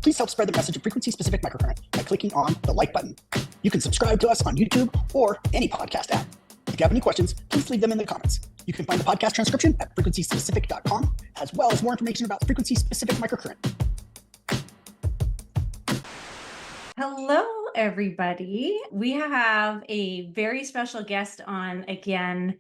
Please help spread the message of frequency-specific microcurrent by clicking on the like button. You can subscribe to us on YouTube or any podcast app. If you have any questions, please leave them in the comments. You can find the podcast transcription at frequencyspecific.com, as well as more information about frequency-specific microcurrent. Hello, everybody. We have a very special guest on again.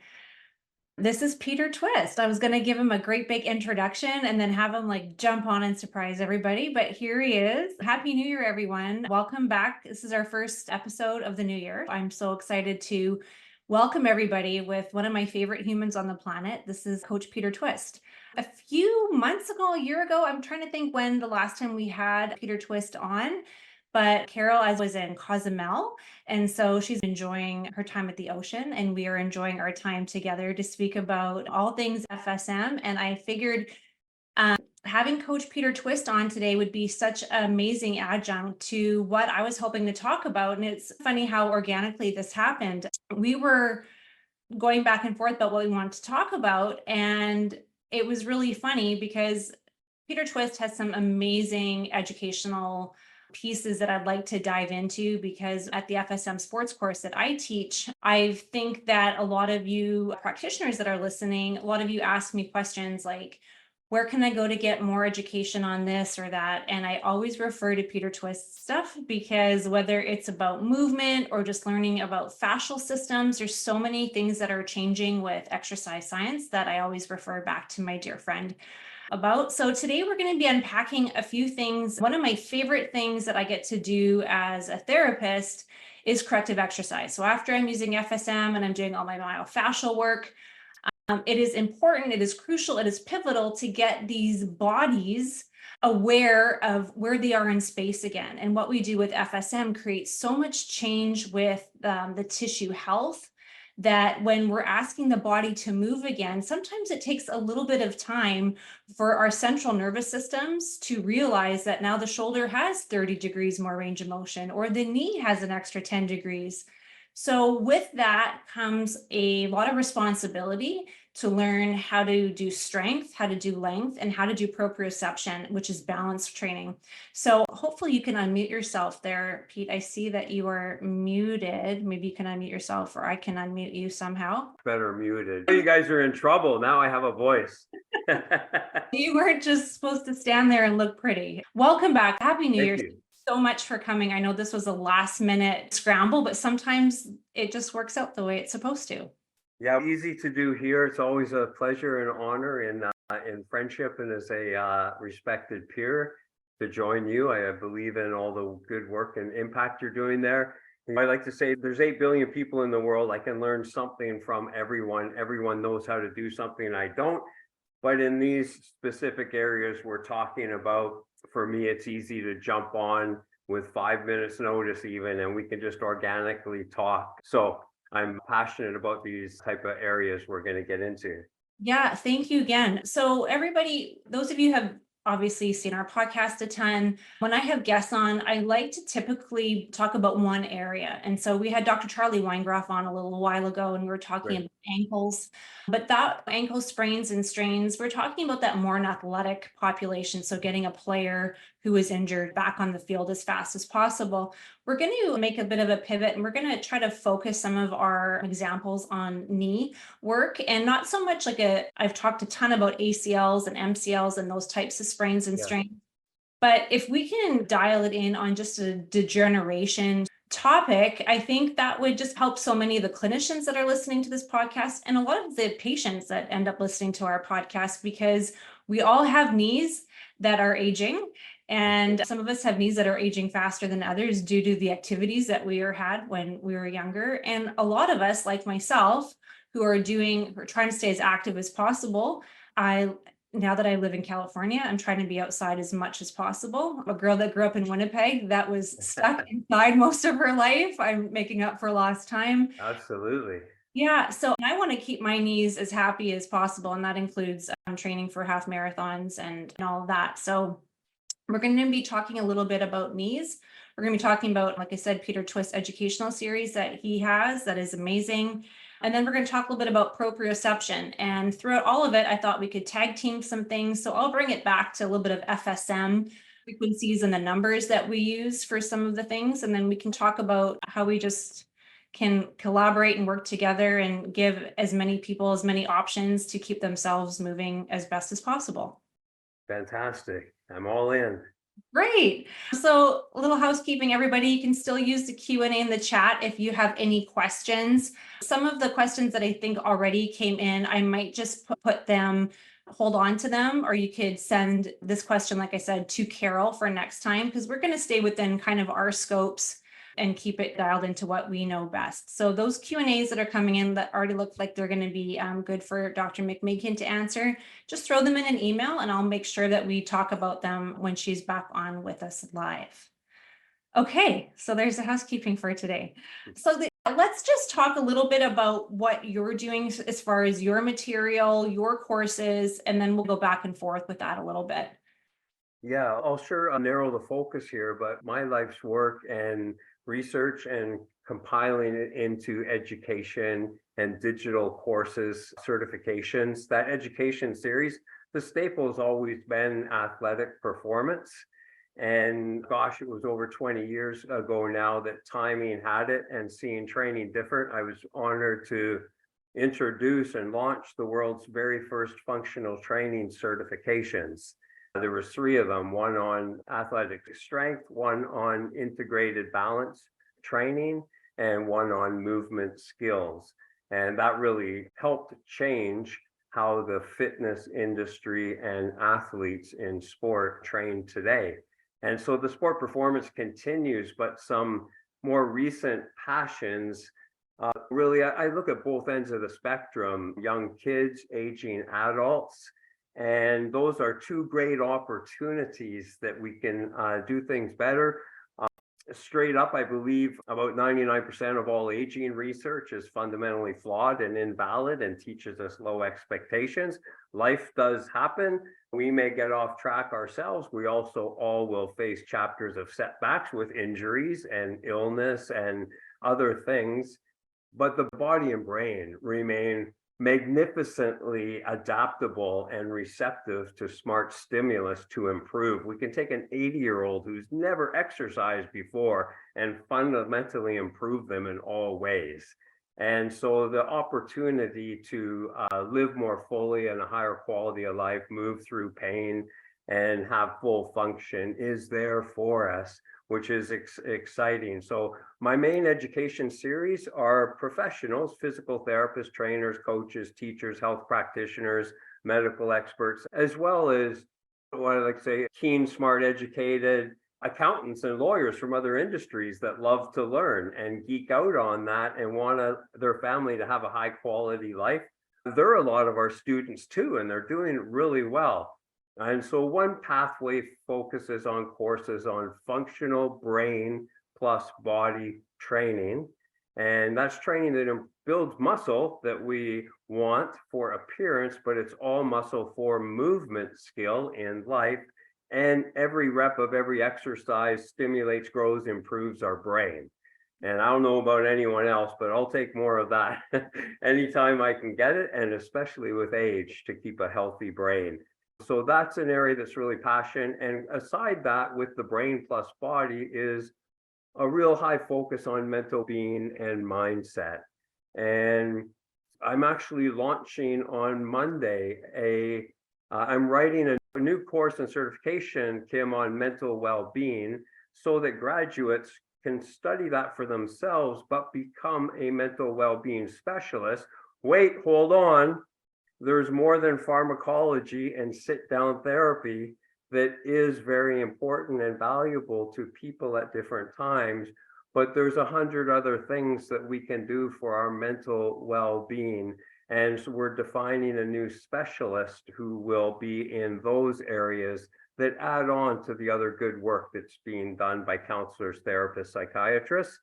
This is Peter Twist. I was going to give him a great big introduction and then have him jump on and surprise everybody, but here he is. Happy New Year, everyone. Welcome back. This is our first episode of the new year. I'm so excited to welcome everybody with one of my favorite humans on the planet. This is Coach Peter Twist. A few months ago, a year ago, I'm trying to think when the last time we had Peter Twist on, but Carol was in Cozumel, and so she's enjoying her time at the ocean, and we are enjoying our time together to speak about all things FSM. And I figured having Coach Peter Twist on today would be such an amazing adjunct to what I was hoping to talk about. And it's funny how organically this happened. We were going back and forth about what we wanted to talk about, and it was really funny because Peter Twist has some amazing educational pieces that I'd like to dive into, because at the FSM sports course that I teach, I think that a lot of you practitioners that are listening, a lot of you ask me questions like, where can I go to get more education on this or that? And I always refer to Peter Twist stuff, because whether it's about movement or just learning about fascial systems, there's so many things that are changing with exercise science that I always refer back to my dear friend about. So today we're going to be unpacking a few things. One of my favorite things that I get to do as a therapist is corrective exercise. So after I'm using FSM and I'm doing all my myofascial work, it is important, it is crucial, it is pivotal to get these bodies aware of where they are in space again. And what we do with FSM creates so much change with the tissue health, that when we're asking the body to move again, sometimes it takes a little bit of time for our central nervous systems to realize that now the shoulder has 30 degrees more range of motion, or the knee has an extra 10 degrees. So with that comes a lot of responsibility to learn how to do strength, how to do length, and how to do proprioception, which is balance training. So hopefully you can unmute yourself there, Pete. I see that you are muted. Maybe you can unmute yourself, or I can unmute you somehow. Better muted. You guys are in trouble. Now I have a voice. You weren't just supposed to stand there and look pretty. Welcome back. Happy New Year. Thank you So much for coming. I know this was a last minute scramble, but sometimes it just works out the way it's supposed to. Yeah, easy to do here. It's always a pleasure and honor in friendship and as a respected peer to join you. I believe in all the good work and impact you're doing there. I like to say there's 8 billion people in the world. I can learn something from everyone. Everyone knows how to do something and I don't. But in these specific areas we're talking about, for me, it's easy to jump on with 5 minutes notice even, and we can just organically talk. So I'm passionate about these type of areas we're going to get into. Yeah, thank you again. So everybody, those of you have obviously seen our podcast a ton. When I have guests on, I like to typically talk about one area. And so we had Dr. Charlie Weingroff on a little while ago, and we were talking about ankles, but that ankle sprains and strains, we're talking about that more in athletic population. So getting a player who is injured back on the field as fast as possible. We're going to make a bit of a pivot, and we're going to try to focus some of our examples on knee work, and not so much I've talked a ton about ACLs and MCLs and those types of sprains and strains. But if we can dial it in on just a degeneration topic, I think that would just help so many of the clinicians that are listening to this podcast and a lot of the patients that end up listening to our podcast, because we all have knees that are aging. And some of us have knees that are aging faster than others due to the activities that we had when we were younger. And a lot of us, like myself, who are trying to stay as active as possible. Now that I live in California, I'm trying to be outside as much as possible. A girl that grew up in Winnipeg that was stuck inside most of her life. I'm making up for lost time. Absolutely. Yeah, so I want to keep my knees as happy as possible, and that includes training for half marathons and all of that. So we're going to be talking a little bit about knees. We're going to be talking about, like I said, Peter Twist's educational series that he has that is amazing. And then we're going to talk a little bit about proprioception. And throughout all of it, I thought we could tag team some things. So I'll bring it back to a little bit of FSM frequencies and the numbers that we use for some of the things. And then we can talk about how we just can collaborate and work together and give as many people as many options to keep themselves moving as best as possible. Fantastic. I'm all in. Great. So a little housekeeping, everybody, you can still use the Q&A in the chat if you have any questions. Some of the questions that I think already came in, I might just put them, hold on to them, or you could send this question, like I said, to Carol for next time, because we're going to stay within kind of our scopes and keep it dialed into what we know best. So those Q&As that are coming in that already look like they're going to be good for Dr. McMakin to answer, just throw them in an email and I'll make sure that we talk about them when she's back on with us live. Okay, so there's the housekeeping for today. So let's just talk a little bit about what you're doing as far as your material, your courses, and then we'll go back and forth with that a little bit. Yeah, I'll sure narrow the focus here, but my life's work and research and compiling it into education and digital courses, certifications. That education series, the staple has always been athletic performance. And gosh, it was over 20 years ago now that timing had it and seeing training different. I was honored to introduce and launch the world's very first functional training certifications. There were 3 of them, one on athletic strength, one on integrated balance training, and one on movement skills. And that really helped change how the fitness industry and athletes in sport train today. And so the sport performance continues, but some more recent passions, really, I look at both ends of the spectrum, young kids, aging adults. And those are 2 great opportunities that we can do things better. Straight up, I believe about 99% of all aging research is fundamentally flawed and invalid and teaches us low expectations. Life does happen. We may get off track ourselves. We also all will face chapters of setbacks with injuries and illness and other things. But the body and brain remain magnificently adaptable and receptive to smart stimulus to improve. We can take an 80-year-old who's never exercised before and fundamentally improve them in all ways. And so the opportunity to live more fully and a higher quality of life, move through pain and have full function is there for us, which is exciting. So my main education series are professionals, physical therapists, trainers, coaches, teachers, health practitioners, medical experts, as well as what I like to say, keen, smart, educated accountants and lawyers from other industries that love to learn and geek out on that and want their family to have a high quality life. They're a lot of our students too, and they're doing really well. And so one pathway focuses on courses on functional brain plus body training. And that's training that builds muscle that we want for appearance, but it's all muscle for movement skill in life. And every rep of every exercise stimulates, grows, improves our brain. And I don't know about anyone else, but I'll take more of that anytime I can get it, and especially with age, to keep a healthy brain. So that's an area that's really passionate. And aside that, with the brain plus body is a real high focus on mental being and mindset. And I'm actually launching on Monday I'm writing a new course and certification, Kim, on mental well-being, so that graduates can study that for themselves, but become a mental well-being specialist. Wait, hold on. There's more than pharmacology and sit-down therapy that is very important and valuable to people at different times, but there's 100 other things that we can do for our mental well-being. And so we're defining a new specialist who will be in those areas that add on to the other good work that's being done by counselors, therapists, psychiatrists.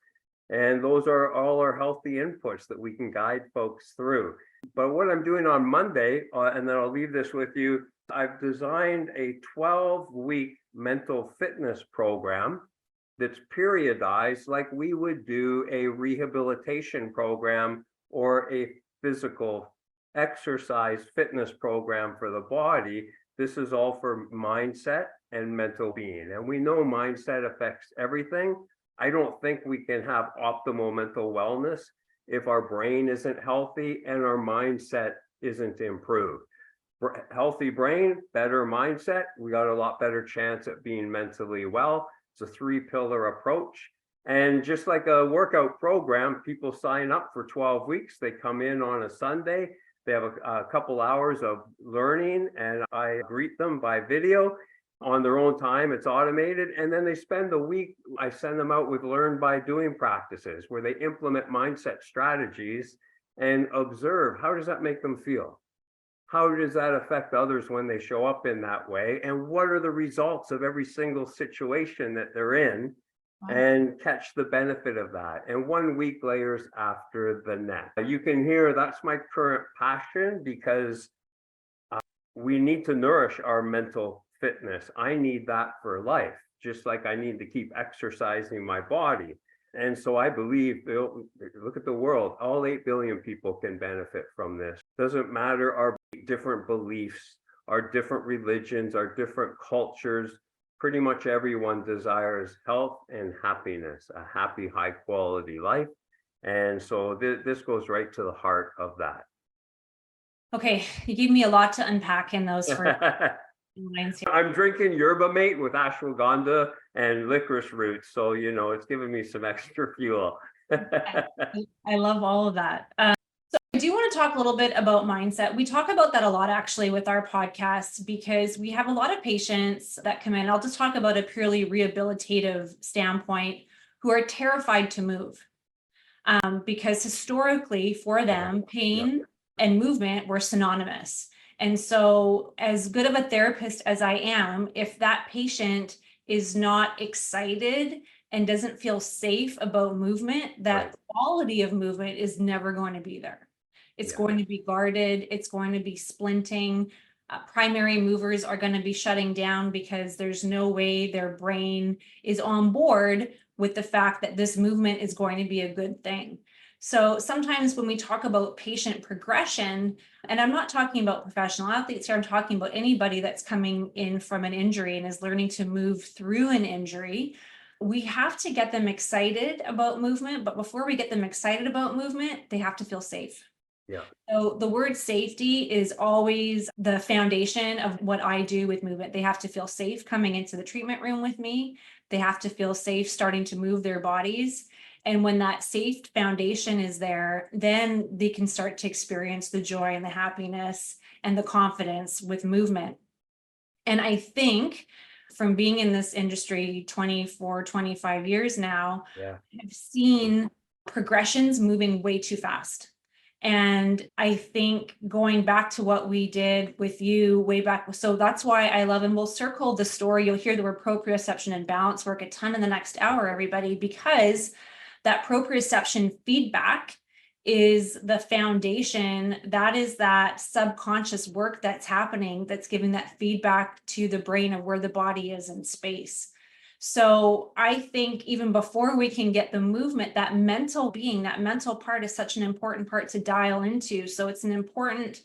And those are all our healthy inputs that we can guide folks through. But what I'm doing on Monday, and then I'll leave this with you, I've designed a 12-week mental fitness program that's periodized like we would do a rehabilitation program or a physical exercise fitness program for the body. This is all for mindset and mental being. And we know mindset affects everything. I don't think we can have optimal mental wellness if our brain isn't healthy and our mindset isn't improved. Healthy brain, better mindset, we got a lot better chance at being mentally well. It's a 3-pillar approach. And just like a workout program, people sign up for 12 weeks. They come in on a Sunday. They have a couple hours of learning, and I greet them by video on their own time. It's automated. And then they spend a week. I send them out with learn by doing practices where they implement mindset strategies and observe, how does that make them feel? How does that affect others when they show up in that way? And what are the results of every single situation that they're in? And catch the benefit of that. And 1 week layers after the next. You can hear that's my current passion, because we need to nourish our mental fitness. I need that for life, just like I need to keep exercising my body. And so I believe, look at the world, all 8 billion people can benefit from this. Doesn't matter our different beliefs, our different religions, our different cultures. Pretty much everyone desires health and happiness, a happy, high quality life. And so this goes right to the heart of that. Okay, you gave me a lot to unpack in those first lines here. I'm drinking yerba mate with ashwagandha and licorice roots. So, it's giving me some extra fuel. I love all of that. So I do want to talk a little bit about mindset. We talk about that a lot actually with our podcasts, because we have a lot of patients that come in. I'll just talk about a purely rehabilitative standpoint, who are terrified to move. Because historically for them, pain and movement were synonymous. And so as good of a therapist as I am, if that patient is not excited and doesn't feel safe about movement, that quality of movement is never going to be there. It's going to be guarded. It's going to be splinting. Primary movers are going to be shutting down because there's no way their brain is on board with the fact that this movement is going to be a good thing. So sometimes when we talk about patient progression, and I'm not talking about professional athletes here, I'm talking about anybody that's coming in from an injury and is learning to move through an injury, we have to get them excited about movement. But before we get them excited about movement, they have to feel safe. So the word safety is always the foundation of what I do with movement. They have to feel safe coming into the treatment room with me. They have to feel safe starting to move their bodies. And when that safe foundation is there, then they can start to experience the joy and the happiness and the confidence with movement. And I think from being in this industry 24, 25 years now, I've seen progressions moving way too fast. And I think going back to what we did with you way back, so that's why I love, and we'll circle the story. You'll hear the word proprioception and balance work a ton in the next hour, everybody, because that proprioception feedback is the foundation. That is that subconscious work that's happening, that's giving that feedback to the brain of where the body is in space. So I think even before we can get the movement, that mental being, that mental part is such an important part to dial into. So it's an important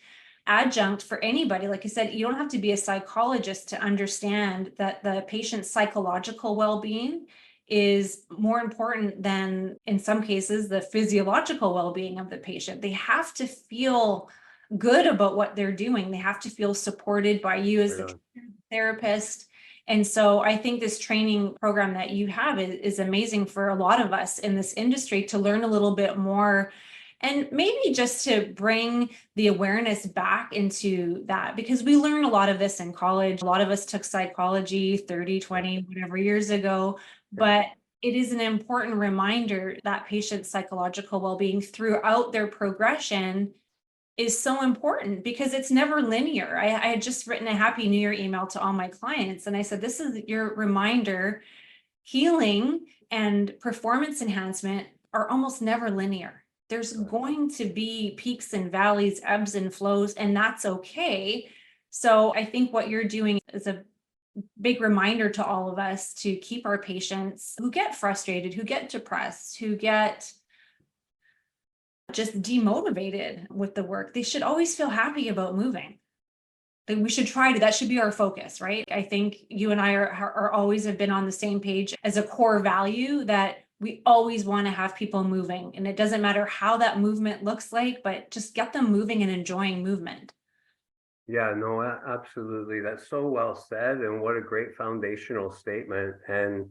adjunct for anybody. Like I said, you don't have to be a psychologist to understand that the patient's psychological well-being is more important than, in some cases, the physiological well-being of the patient. They have to feel good about what they're doing. They have to feel supported by you as the therapist. And so I think this training program that you have is amazing for a lot of us in this industry to learn a little bit more, and maybe just to bring the awareness back into that, because we learn a lot of this in college. A lot of us took psychology 30, 20, whatever years ago, but it is an important reminder that patient's psychological well-being throughout their progression is so important, because it's never linear. I had just written a Happy New Year email to all my clients, and I said, this is your reminder. Healing and performance enhancement are almost never linear. There's going to be peaks and valleys, ebbs and flows, and that's okay. So I think what you're doing is a big reminder to all of us to keep our patients who get frustrated, who get depressed, who get just demotivated with the work. They should always feel happy about moving. that we should try to, that should be our focus, right? I think you and I are always have been on the same page as a core value that we always want to have people moving. And it doesn't matter how that movement looks like, but just get them moving and enjoying movement. Yeah, no, absolutely. That's so well said, and what a great foundational statement. And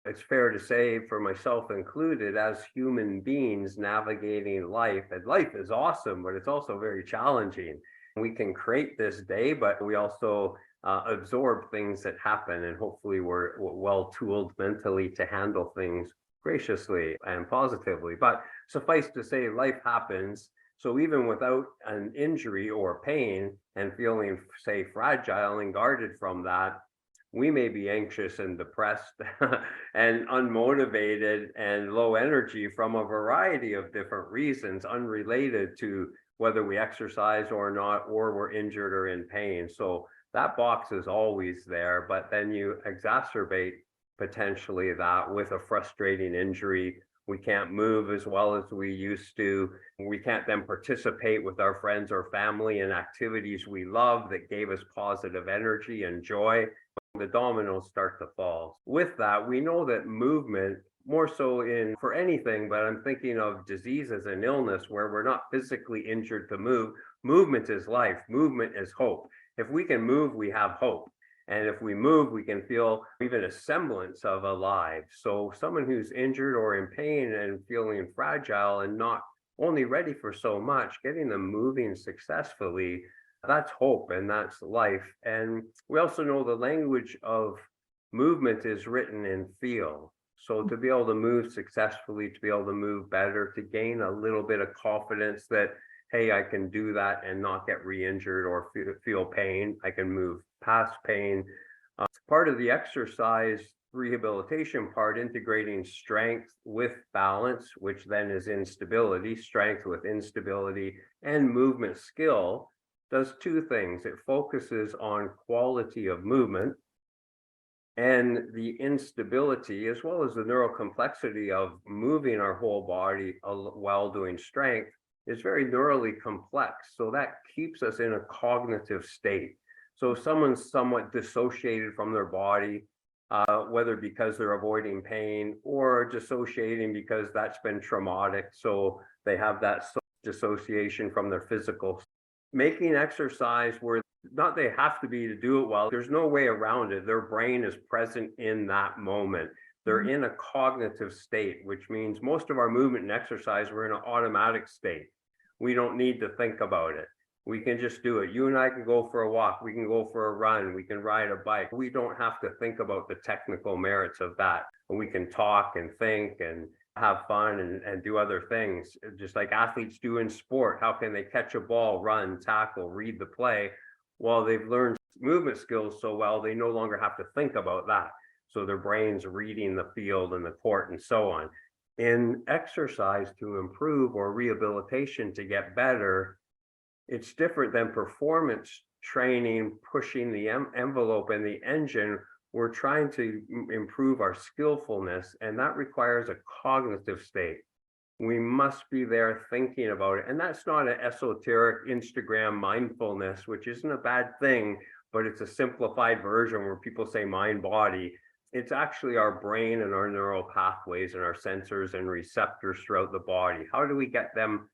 it's fair to say, for myself included, as human beings navigating life, and life is awesome, but it's also very challenging. We can create this day, but we also absorb things that happen, and hopefully we're well tooled mentally to handle things graciously and positively. But suffice to say, life happens. So even without an injury or pain and feeling, say, fragile and guarded from that, we may be anxious and depressed and unmotivated and low energy from a variety of different reasons, unrelated to whether we exercise or not, or we're injured or in pain. So that box is always there, but then you exacerbate potentially that with a frustrating injury. We can't move as well as we used to. We can't then participate with our friends or family in activities we love that gave us positive energy and joy. The dominoes start to fall. With that, we know that movement, more so in for anything, but I'm thinking of disease as an illness where we're not physically injured to move. Movement is life. Movement is hope. If we can move, we have hope. And if we move, we can feel even a semblance of alive. So someone who's injured or in pain and feeling fragile and not only ready for so much, getting them moving successfully, that's hope and that's life. And we also know the language of movement is written in feel. So to be able to move successfully, to be able to move better, to gain a little bit of confidence that, hey, I can do that and not get re-injured or feel pain. I can move past pain. Part of the exercise rehabilitation part, integrating strength with balance, which then is instability, strength with instability, and movement skill, does two things. It focuses on quality of movement, and the instability, as well as the neural complexity of moving our whole body while doing strength, is very neurally complex. So that keeps us in a cognitive state. So if someone's somewhat dissociated from their body, whether because they're avoiding pain or dissociating because that's been traumatic, so they have that dissociation from their physical, making exercise where not they have to be to do it well, there's no way around it. Their brain is present in that moment. They're in a cognitive state, which means most of our movement and exercise, we're in an automatic state. We don't need to think about it. We can just do it. You and I can go for a walk. We can go for a run. We can ride a bike. We don't have to think about the technical merits of that. We can talk and think and have fun and do other things, just like athletes do in sport. How can they catch a ball, run, tackle, read the play? Well, they've learned movement skills so well, they no longer have to think about that. So their brain's reading the field and the court and so on. In exercise to improve or rehabilitation to get better, it's different than performance training, pushing the envelope and the engine. We're trying to improve our skillfulness, and that requires a cognitive state. We must be there thinking about it. And that's not an esoteric Instagram mindfulness, which isn't a bad thing, but it's a simplified version where people say mind body. It's actually our brain and our neural pathways and our sensors and receptors throughout the body. How do we get them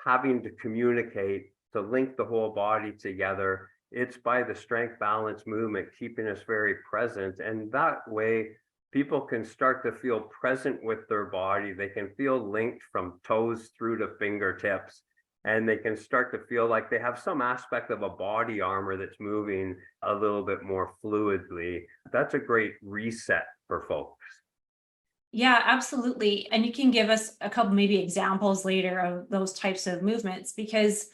having to communicate, to link the whole body together? It's by the strength, balance, movement, keeping us very present. And that way, people can start to feel present with their body. They can feel linked from toes through to fingertips, and they can start to feel like they have some aspect of a body armor that's moving a little bit more fluidly. That's a great reset for folks. Yeah, absolutely. And you can give us a couple maybe examples later of those types of movements, because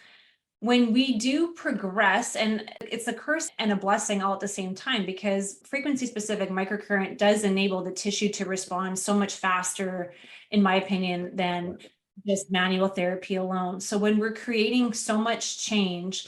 when we do progress, and it's a curse and a blessing all at the same time, because frequency specific microcurrent does enable the tissue to respond so much faster, in my opinion, than just manual therapy alone. So when we're creating so much change,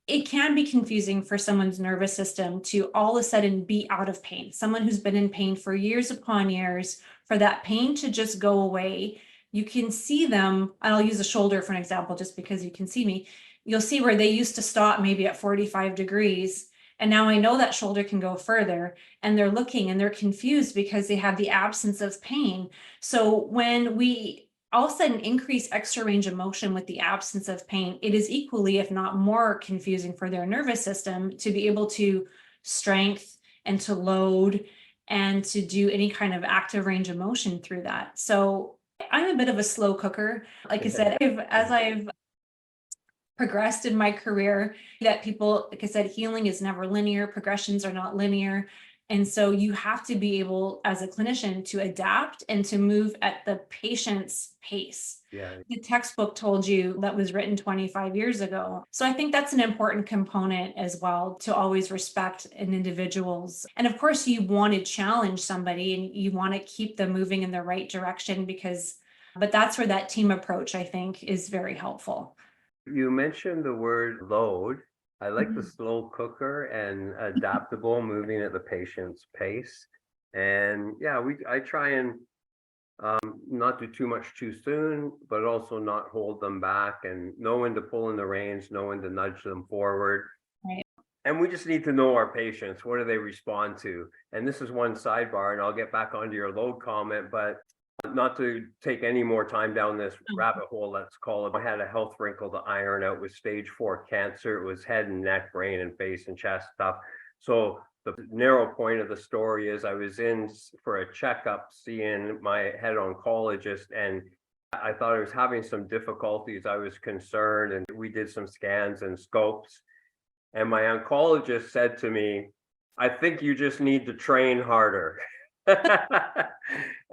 it can be confusing for someone's nervous system to all of a sudden be out of pain. Someone who's been in pain for years upon years, for that pain to just go away. You can see them, and I'll use a shoulder for an example, just because you can see me. you'll see where they used to stop maybe at 45 degrees. And now I know that shoulder can go further, and they're looking and they're confused because they have the absence of pain. So when we all of a sudden increase extra range of motion with the absence of pain, it is equally, if not more, confusing for their nervous system to be able to strength and to load and to do any kind of active range of motion through that. So I'm a bit of a slow cooker. Like I said, as I've progressed in my career, that people, like I said, healing is never linear, progressions are not linear. And so you have to be able, as a clinician, to adapt and to move at the patient's pace. Yeah. The textbook told you that was written 25 years ago. So I think that's an important component as well, to always respect an individual's. And of course, you want to challenge somebody and you want to keep them moving in the right direction but that's where that team approach, I think, is very helpful. You mentioned the word load. I like the slow cooker and adaptable, moving at the patient's pace. And yeah, I try and not do too much too soon, but also not hold them back, and know when to pull in the reins, know when to nudge them forward. Right. And we just need to know our patients. What do they respond to? And this is one sidebar, and I'll get back onto your load comment, but not to take any more time down this rabbit hole, let's call it. I had a health wrinkle to iron out with stage 4 cancer. It was head and neck, brain and face and chest stuff. So the narrow point of the story is I was in for a checkup seeing my head oncologist, and I thought I was having some difficulties. I was concerned, and we did some scans and scopes. And my oncologist said to me, "I think you just need to train harder."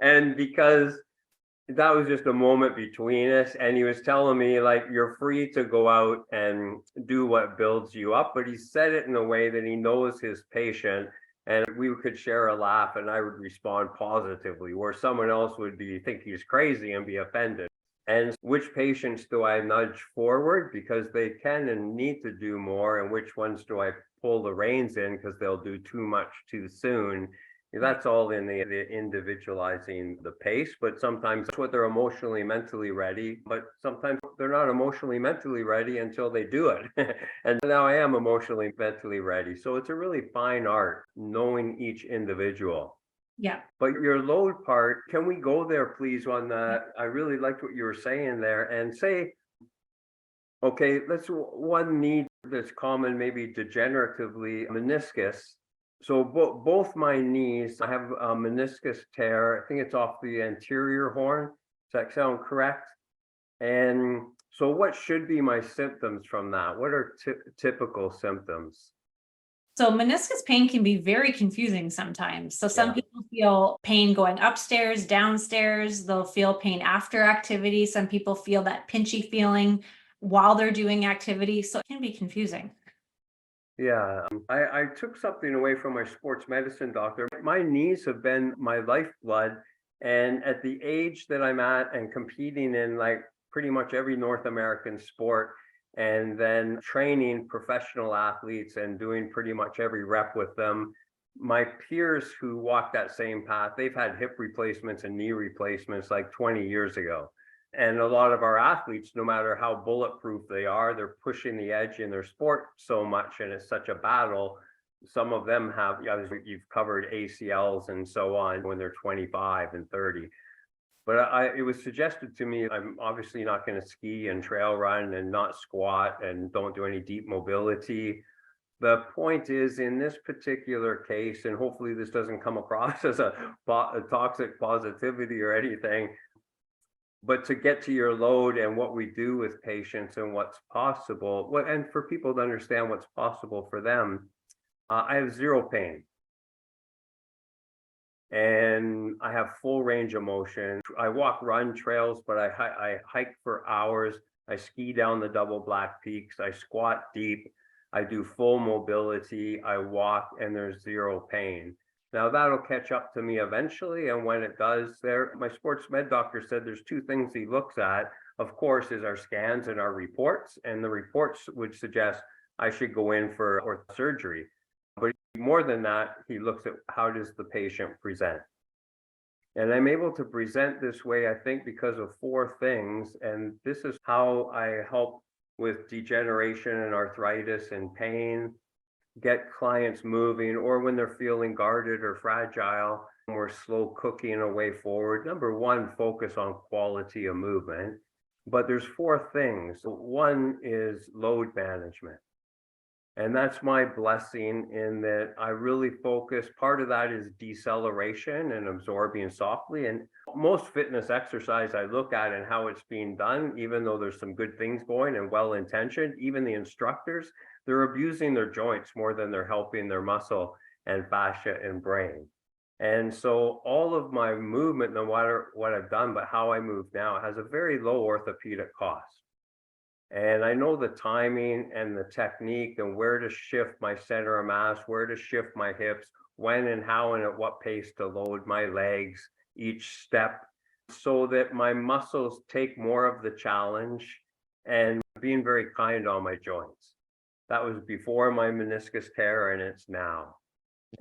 And because that was just a moment between us, and he was telling me, like, you're free to go out and do what builds you up, but he said it in a way that he knows his patient, and we could share a laugh and I would respond positively, where someone else would think he's crazy and be offended. And which patients do I nudge forward because they can and need to do more, and which ones do I pull the reins in because they'll do too much too soon? That's all in the individualizing the pace, but sometimes that's what they're emotionally, mentally ready, but sometimes they're not emotionally, mentally ready until they do it. And now I am emotionally, mentally ready. So it's a really fine art, knowing each individual. Yeah. But your load part, can we go there, please, on that? I really liked what you were saying there, and say, okay, let's one need that's common, maybe degeneratively, meniscus. So both my knees, I have a meniscus tear. I think it's off the anterior horn. Does that sound correct? And so what should be my symptoms from that? What are typical symptoms? So meniscus pain can be very confusing sometimes. So some Yeah. people feel pain going upstairs, downstairs. They'll feel pain after activity. Some people feel that pinchy feeling while they're doing activity. So it can be confusing. Yeah, I took something away from my sports medicine doctor. My knees have been my lifeblood. And at the age that I'm at and competing in like pretty much every North American sport, and then training professional athletes and doing pretty much every rep with them, my peers who walk that same path, they've had hip replacements and knee replacements like 20 years ago. And a lot of our athletes, no matter how bulletproof they are, they're pushing the edge in their sport so much, and it's such a battle. Some of them have, you've covered ACLs and so on when they're 25 and 30. But it was suggested to me, I'm obviously not going to ski and trail run and not squat and don't do any deep mobility. The point is, in this particular case, and hopefully this doesn't come across as a toxic positivity or anything, but to get to your load and what we do with patients and what's possible, and for people to understand what's possible for them, I have zero pain. And I have full range of motion. I walk, run trails, but I hike for hours. I ski down the double black peaks. I squat deep. I do full mobility. I walk, and there's zero pain. Now that'll catch up to me eventually, and when it does, my sports med doctor said there's two things he looks at, of course, is our scans and our reports, and the reports would suggest I should go in for surgery. But more than that, he looks at how does the patient present. And I'm able to present this way, I think, because of four things, and this is how I help with degeneration and arthritis and pain, get clients moving, or when they're feeling guarded or fragile, we're slow cooking a way forward. Number one, focus on quality of movement. But there's four things. One is load management. And that's my blessing in that I really focus. Part of that is deceleration and absorbing softly. And most fitness exercise I look at and how it's being done, even though there's some good things going and well-intentioned, even the instructors, they're abusing their joints more than they're helping their muscle and fascia and brain. And so all of my movement, no matter what I've done, but how I move now, has a very low orthopedic cost. And I know the timing and the technique and where to shift my center of mass, where to shift my hips, when and how and at what pace to load my legs, each step, so that my muscles take more of the challenge and being very kind on my joints. That was before my meniscus tear, and it's now.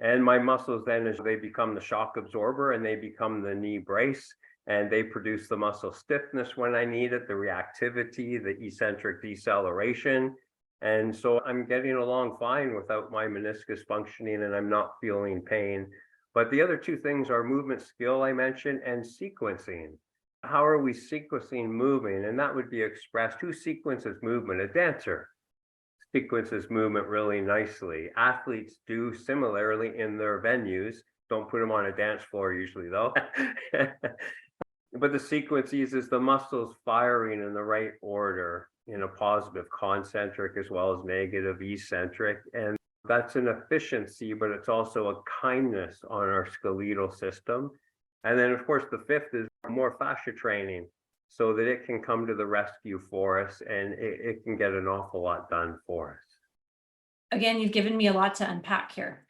And my muscles then, as they become the shock absorber and they become the knee brace, and they produce the muscle stiffness when I need it, the reactivity, the eccentric deceleration. And so I'm getting along fine without my meniscus functioning, and I'm not feeling pain. But the other two things are movement skill I mentioned and sequencing. How are we sequencing moving? And that would be expressed. Who sequences movement? A dancer sequences movement really nicely. Athletes do similarly in their venues. Don't put them on a dance floor usually though. But the sequence uses the muscles firing in the right order in a positive concentric as well as negative eccentric. And that's an efficiency, but it's also a kindness on our skeletal system. And then of course, the fifth is more fascia training so that it can come to the rescue for us and it can get an awful lot done for us. Again, you've given me a lot to unpack here.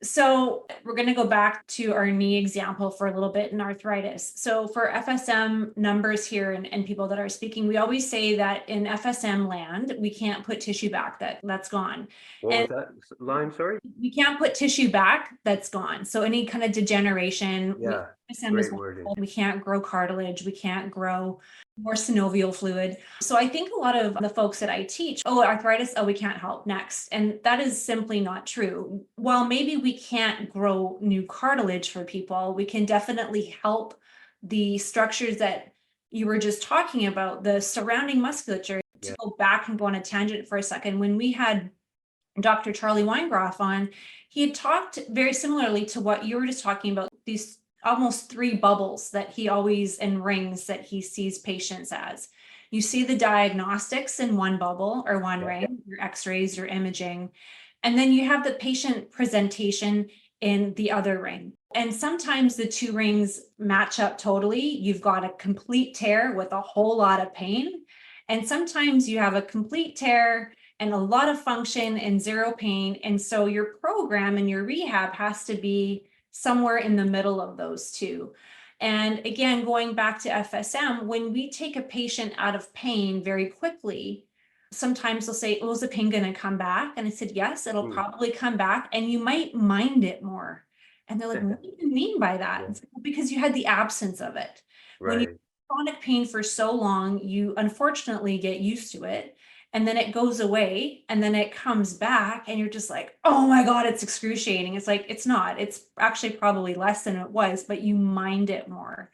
So we're going to go back to our knee example for a little bit in arthritis. So for FSM numbers here and people that are speaking, we always say that in FSM land, we can't put tissue back, that's gone. What was that line, sorry? We can't put tissue back, that's gone. So any kind of degeneration, Yeah, FSM is wording. we can't grow cartilage, we can't grow more synovial fluid. So I think a lot of the folks that I teach, oh, arthritis, oh, we can't help, next. And that is simply not true. While maybe we can't grow new cartilage for people, we can definitely help the structures that you were just talking about, the surrounding musculature. To go back and go on a tangent for a second, when we had Dr. Charlie Weingroff on, he had talked very similarly to what you were just talking about, these almost three bubbles that he always, and rings that he sees patients as. You see the diagnostics in one bubble or one ring, your x-rays, your imaging, and then you have the patient presentation in the other ring. And sometimes the two rings match up totally. You've got a complete tear with a whole lot of pain. And sometimes you have a complete tear and a lot of function and zero pain. And so your program and your rehab has to be somewhere in the middle of those two. And again, going back to FSM, when we take a patient out of pain very quickly, sometimes they'll say, oh, is the pain going to come back? And I said, yes, it'll probably come back and you might mind it more. And they're like, what do you mean by that? It's like, well, because you had the absence of it. Right. When you have chronic pain for so long, you unfortunately get used to it. And then it goes away and then it comes back and you're just like, oh my God, it's excruciating. It's like, it's not, it's actually probably less than it was, but you mind it more.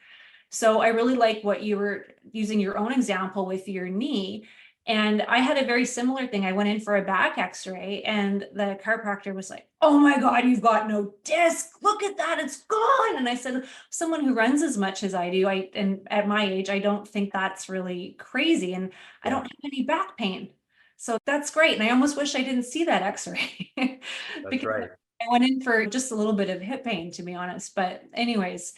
So I really like what you were using your own example with your knee. And I had a very similar thing. I went in for a back x-ray and the chiropractor was like, oh my God, you've got no disc. Look at that, it's gone. And I said, someone who runs as much as I do, and at my age, I don't think that's really crazy. And I don't have any back pain. So that's great. And I almost wish I didn't see that x-ray. That's right. I went in for just a little bit of hip pain, to be honest. But anyways,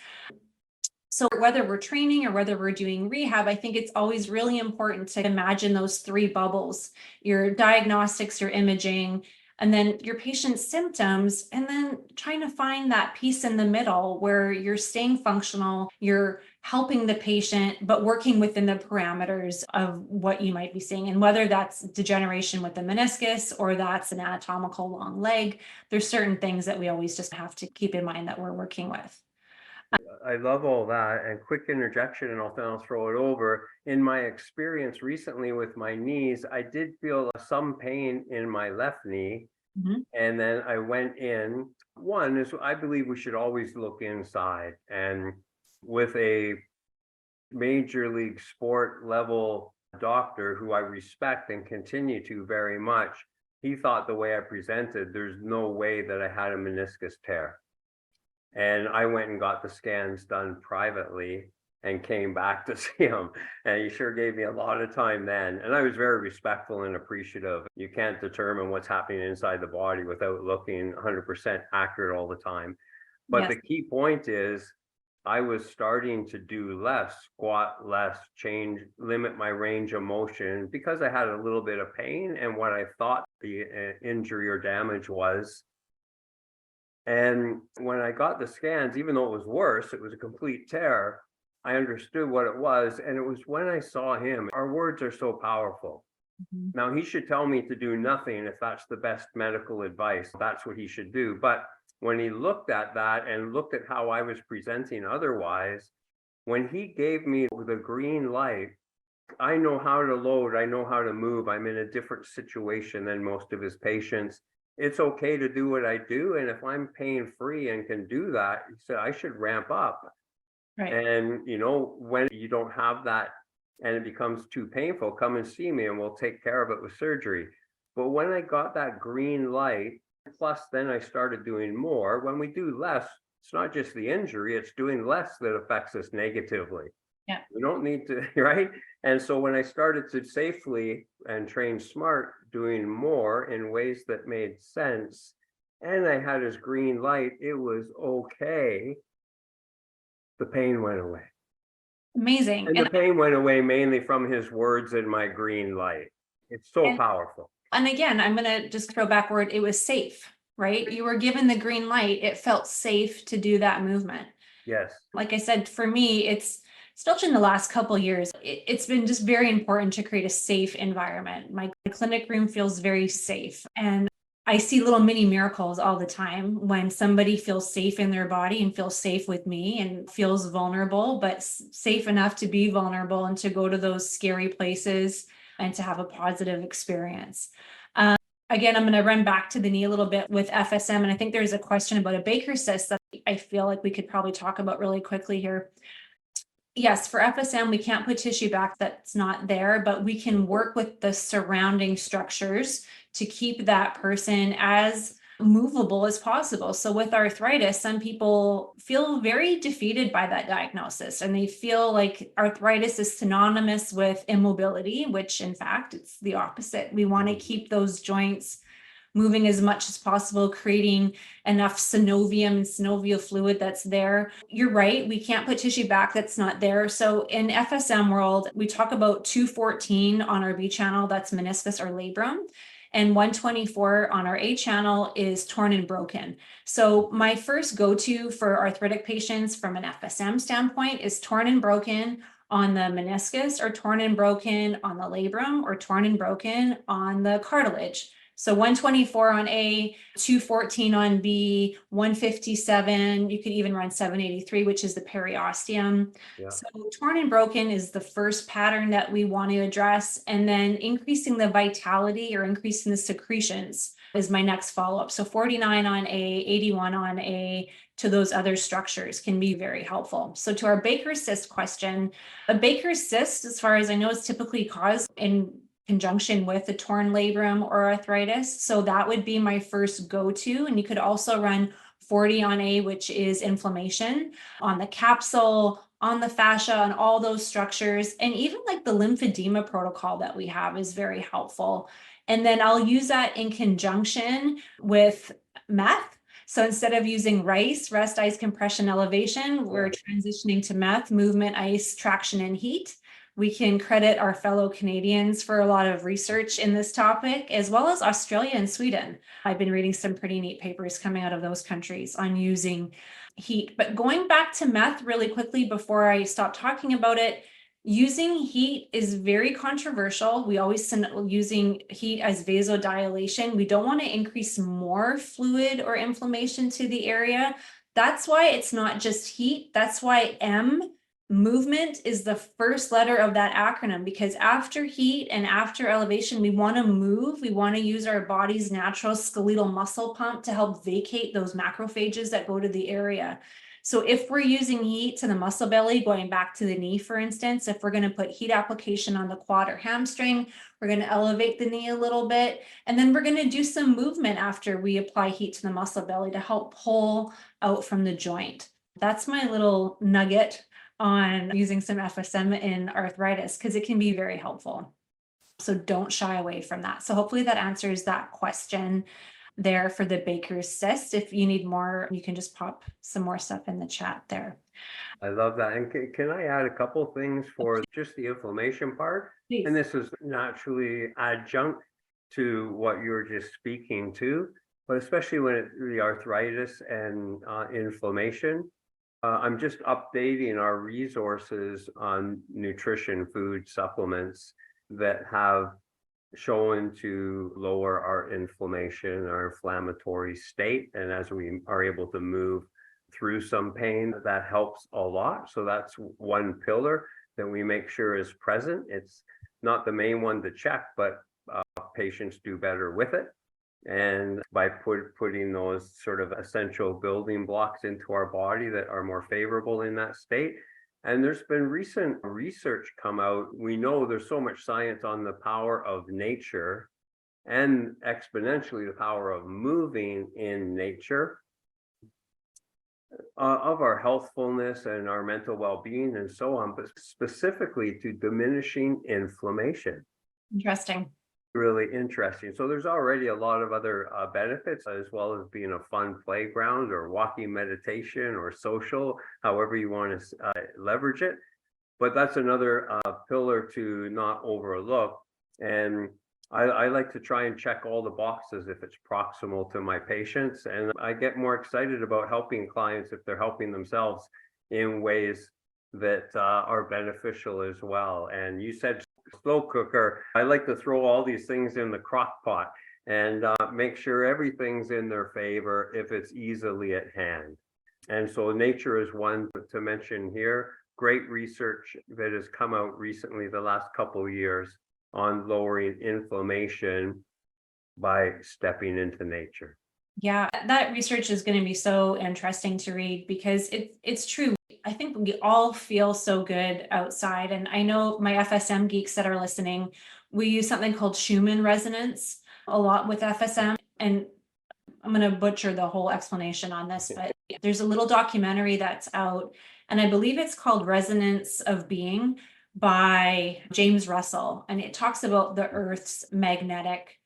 so whether we're training or whether we're doing rehab, I think it's always really important to imagine those three bubbles, your diagnostics, your imaging, and then your patient's symptoms, and then trying to find that piece in the middle where you're staying functional, you're helping the patient, but working within the parameters of what you might be seeing. And whether that's degeneration with the meniscus or that's an anatomical long leg, there's certain things that we always just have to keep in mind that we're working with. I love all that, and quick interjection, and then I'll throw it over. In my experience recently with my knees, I did feel some pain in my left knee. And then I went in. One is, I believe we should always look inside, and with a major league sport level doctor who I respect and continue to very much, he thought the way I presented, there's no way that I had a meniscus tear. And I went and got the scans done privately and came back to see him. And he sure gave me a lot of time then. And I was very respectful and appreciative. You can't determine what's happening inside the body without looking 100% accurate all the time. But Yes. the key point is, I was starting to do less, squat less, limit my range of motion because I had a little bit of pain and what I thought the injury or damage was. And when I got the scans, even though it was worse, it was a complete tear, I understood what it was. And it was when I saw him, our words are so powerful. Now, he should tell me to do nothing if that's the best medical advice. That's what he should do. But when he looked at that and looked at how I was presenting otherwise, when he gave me the green light, I know how to load, I know how to move. I'm in a different situation than most of his patients. It's okay to do what I do. And if I'm pain free and can do that, he said, I should ramp up. Right. And, you know, when you don't have that and it becomes too painful, come and see me and we'll take care of it with surgery. But when I got that green light, plus then I started doing more. When we do less, it's not just the injury, it's doing less that affects us negatively. Yeah. We don't need to, right? And so when I started to safely and train smart, doing more in ways that made sense, and I had his green light, it was okay. The pain went away. Amazing. And the pain went away mainly from his words and my green light. It's so powerful. And again, I'm going to just throw backward. It was safe, right? You were given the green light. It felt safe to do that movement. Yes. Like I said, for me, especially in the last couple of years, it's been just very important to create a safe environment. My clinic room feels very safe. And I see little mini miracles all the time when somebody feels safe in their body and feels safe with me and feels vulnerable, but safe enough to be vulnerable and to go to those scary places and to have a positive experience. Again, I'm going to run back to the knee a little bit with FSM. And I think there's a question about a Baker's cyst that I feel like we could probably talk about really quickly here. Yes, for FSM, we can't put tissue back that's not there, but we can work with the surrounding structures to keep that person as movable as possible. So with arthritis, some people feel very defeated by that diagnosis, and they feel like arthritis is synonymous with immobility, which in fact, it's the opposite. We want to keep those joints moving as much as possible, creating enough synovium and synovial fluid that's there. You're right, we can't put tissue back that's not there. So in FSM world, we talk about 214 on our B channel, that's meniscus or labrum. And 124 on our A channel is torn and broken. So my first go-to for arthritic patients from an FSM standpoint is torn and broken on the meniscus, or torn and broken on the labrum, or torn and broken on the cartilage. So 124 on A, 214 on B, 157, you could even run 783, which is the periosteum. Yeah. So torn and broken is the first pattern that we want to address. And then increasing the vitality or increasing the secretions is my next follow-up. So 49 on A, 81 on A, to those other structures can be very helpful. So to our Baker's cyst question, a Baker's cyst, as far as I know, is typically caused in conjunction with a torn labrum or arthritis. So that would be my first go-to. And you could also run 40 on A, which is inflammation on the capsule, on the fascia, on all those structures. And even like the lymphedema protocol that we have is very helpful. And then I'll use that in conjunction with meth. So instead of using RICE, rest, ice, compression, elevation, we're transitioning to meth, movement, ice, traction, and heat. We can credit our fellow Canadians for a lot of research in this topic, as well as Australia and Sweden. I've been reading some pretty neat papers coming out of those countries on using heat. But going back to meth really quickly before I stop talking about it, using heat is very controversial. We always send using heat as vasodilation. We don't want to increase more fluid or inflammation to the area. That's why it's not just heat. That's why M, movement, is the first letter of that acronym, because after heat and after elevation, we want to move. We want to use our body's natural skeletal muscle pump to help vacate those macrophages that go to the area. So if we're using heat to the muscle belly, going back to the knee, for instance, if we're going to put heat application on the quad or hamstring, we're going to elevate the knee a little bit, and then we're going to do some movement after we apply heat to the muscle belly to help pull out from the joint. That's my little nugget on using some FSM in arthritis, because it can be very helpful. So don't shy away from that. So hopefully that answers that question there for the Baker's cyst. If you need more, you can just pop some more stuff in the chat there. I love that. And can I add a couple things for just the inflammation part? Please. And this is naturally adjunct to what you were just speaking to, but especially when the arthritis and inflammation. I'm just updating our resources on nutrition, food, supplements that have shown to lower our inflammation, our inflammatory state. And as we are able to move through some pain, that helps a lot. So that's one pillar that we make sure is present. It's not the main one to check, but patients do better with it. And by putting those sort of essential building blocks into our body that are more favorable in that state. And there's been recent research come out. We know there's so much science on the power of nature and exponentially the power of moving in nature, of our healthfulness and our mental well-being and so on, but specifically to diminishing inflammation. Interesting. Really interesting. So there's already a lot of other benefits, as well as being a fun playground or walking meditation or social, however you want to leverage it. But that's another pillar to not overlook. And I like to try and check all the boxes if it's proximal to my patients. And I get more excited about helping clients if they're helping themselves in ways that are beneficial as well. And you said slow cooker. I like to throw all these things in the crock pot and make sure everything's in their favor if it's easily at hand. And so nature is one to mention here. Great research that has come out recently, the last couple of years, on lowering inflammation by stepping into nature. Yeah, that research is going to be so interesting to read, because it's true. I think we all feel so good outside. And I know my FSM geeks that are listening, we use something called Schumann resonance a lot with FSM. And I'm going to butcher the whole explanation on this, but there's a little documentary that's out, and I believe it's called Resonance of Being by James Russell. And it talks about the Earth's magnetic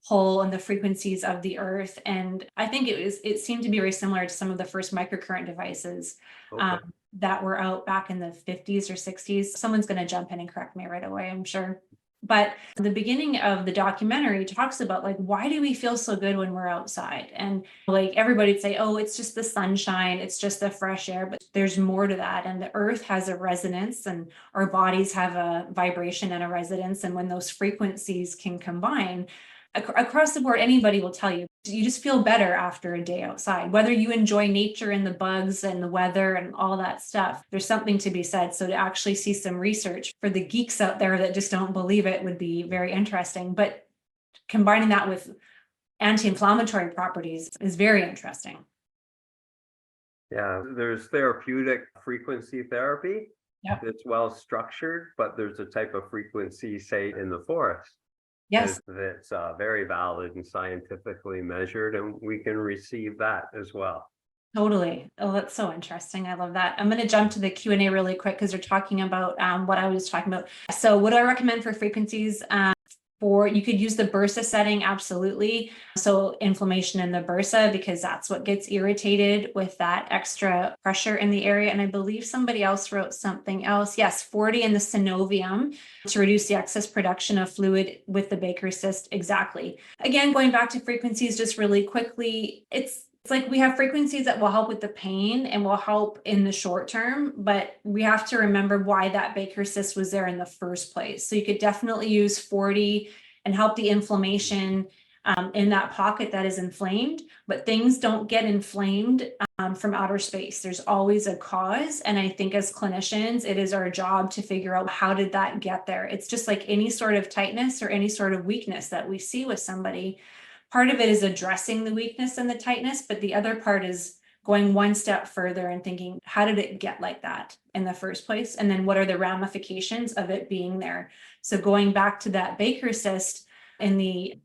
pull and the frequencies of the Earth. And I think it seemed to be very similar to some of the first microcurrent devices that were out back in the 50s or 60s. Someone's going to jump in and correct me right away, I'm sure. But the beginning of the documentary talks about, like, why do we feel so good when we're outside? And like everybody'd say, oh, it's just the sunshine, it's just the fresh air, but there's more to that. And the Earth has a resonance, and our bodies have a vibration and a resonance. And when those frequencies can combine, across the board, anybody will tell you, you just feel better after a day outside, whether you enjoy nature and the bugs and the weather and all that stuff. There's something to be said. So to actually see some research for the geeks out there that just don't believe it would be very interesting. But combining that with anti-inflammatory properties is very interesting. Yeah, there's therapeutic frequency therapy. Yep. That's well structured, but there's a type of frequency, say, in the forest. Yes. That's very valid and scientifically measured, and we can receive that as well. Totally. Oh, that's so interesting. I love that. I'm going to jump to the Q&A really quick, because they're talking about what I was talking about. So what do I recommend for frequencies? You could use the bursa setting, absolutely. So inflammation in the bursa, because that's what gets irritated with that extra pressure in the area. And I believe somebody else wrote something else. Yes, 40 in the synovium to reduce the excess production of fluid with the Baker's cyst. Exactly. Again, going back to frequencies just really quickly, it's like we have frequencies that will help with the pain and will help in the short term, but we have to remember why that Baker's cyst was there in the first place. So you could definitely use 40 and help the inflammation in that pocket that is inflamed, but things don't get inflamed from outer space. There's always a cause. And I think as clinicians, it is our job to figure out how did that get there? It's just like any sort of tightness or any sort of weakness that we see with somebody. Part of it is addressing the weakness and the tightness, but the other part is going one step further and thinking, how did it get like that in the first place? And then what are the ramifications of it being there? So going back to that Baker cyst and the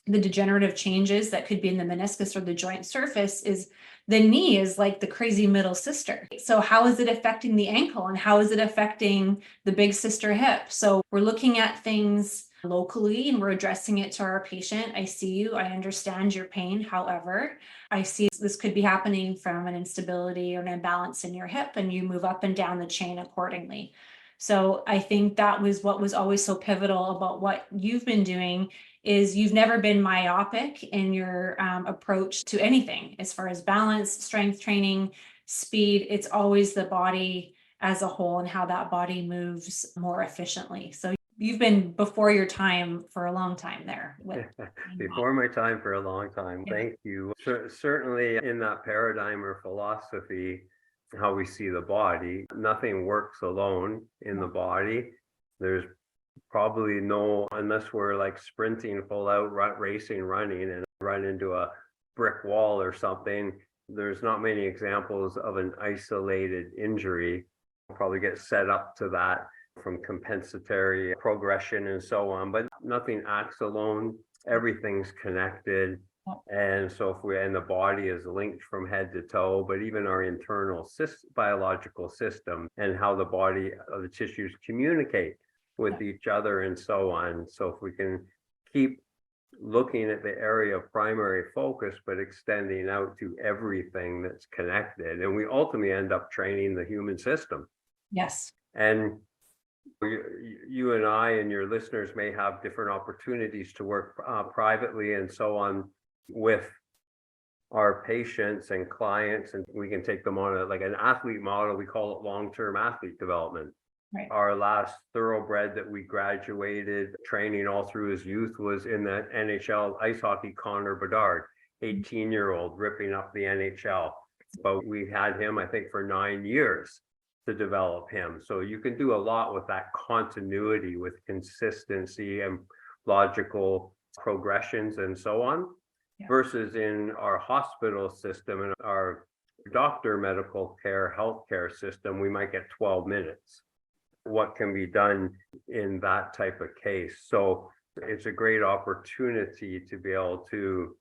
degenerative changes that could be in the meniscus or the joint surface, is the knee is like the crazy middle sister. So how is it affecting the ankle, and how is it affecting the big sister hip? So we're looking at things locally and we're addressing it to our patient. I see you, I understand your pain. However, I see this could be happening from an instability or an imbalance in your hip, and you move up and down the chain accordingly. So I think that was what was always so pivotal about what you've been doing, is you've never been myopic in your approach to anything as far as balance, strength training, speed. It's always the body as a whole and how that body moves more efficiently. So you've been before your time for a long time there. Before my time for a long time. Yeah. Thank you. Certainly in that paradigm or philosophy, how we see the body, nothing works alone in the body. There's probably no, unless we're like sprinting full out, racing, running, and run into a brick wall or something, there's not many examples of an isolated injury. We'll probably get set up to that from compensatory progression and so on, but nothing acts alone. Everything's connected. And so and the body is linked from head to toe, but even our internal biological system and how the body, the tissues communicate with each other and so on. So if we can keep looking at the area of primary focus, but extending out to everything that's connected, and we ultimately end up training the human system. Yes. And you and I and your listeners may have different opportunities to work privately and so on with our patients and clients, and we can take them on like an athlete model. We call it long-term athlete development. Right. Our last thoroughbred that we graduated training all through his youth was in the NHL ice hockey, Connor Bedard, 18-year-old ripping up the NHL. But we had him, I think, for 9 years to develop him. So you can do a lot with that continuity, with consistency and logical progressions and so on, versus in our hospital system and our doctor medical care, healthcare system, we might get 12 minutes. What can be done in that type of case? So it's a great opportunity to be able to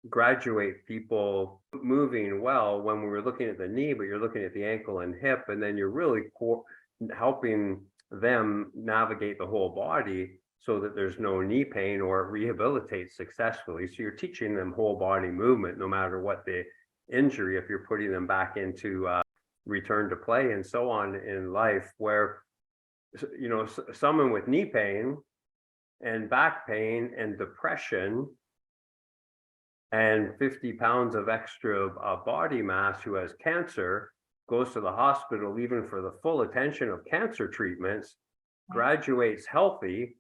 graduate people moving well when we were looking at the knee, but you're looking at the ankle and hip, and then you're really helping them navigate the whole body so that there's no knee pain or it rehabilitates successfully. So you're teaching them whole body movement, no matter what the injury, if you're putting them back into return to play and so on in life, where, you know, someone with knee pain and back pain and depression and 50 pounds of extra body mass who has cancer goes to the hospital even for the full attention of cancer treatments, graduates healthy